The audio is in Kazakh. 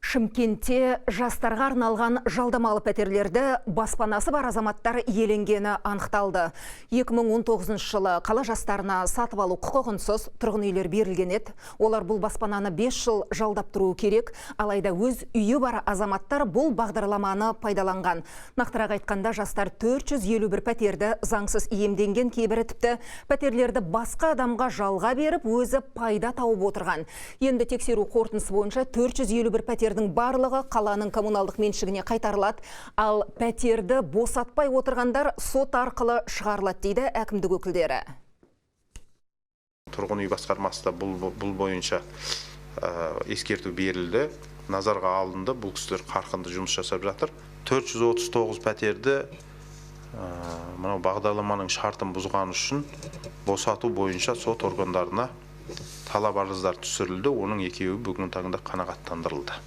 Шымкентте жастарға арналған жалдамалы пәтерлерді баспанасы бар азаматтар иеленгені анықталды. 2019 жылы қала жастарына сатып алу құқығынсыз тұрғын үйлер берілген еді. Олар бұл баспананы 5 жыл жалдап тұруы керек, алайда өз үйі бар азаматтар бұл бағдарламаны пайдаланған. Нақтырақ айтқанда жастар 451 пәтерді заңсыз иемденген, кейбірі тіпті пәтерлерді басқа адамға жалға беріп, өзі пайда тауып отырған. Енді тексеру қорытындысы бойынша 451 пәтердің барлығы қаланың коммуналдық меншігіне қайтарылады, ал пәтерді босатпай отырғандар сот арқылы шығарылады дейді әкімдік өкілдері. Тұрғын үй басқармасында бұл бойынша ескерту берілді, назарға алынды, бұл кісілер қарқынды жұмыс жасап жатыр. 439 пәтерді мынау бағдарламаның шартын бұзған үшін босату бойынша сот органдарына талап арыздар түсірілді, оның екеуі бүгінгі таңда қанағаттандырылды.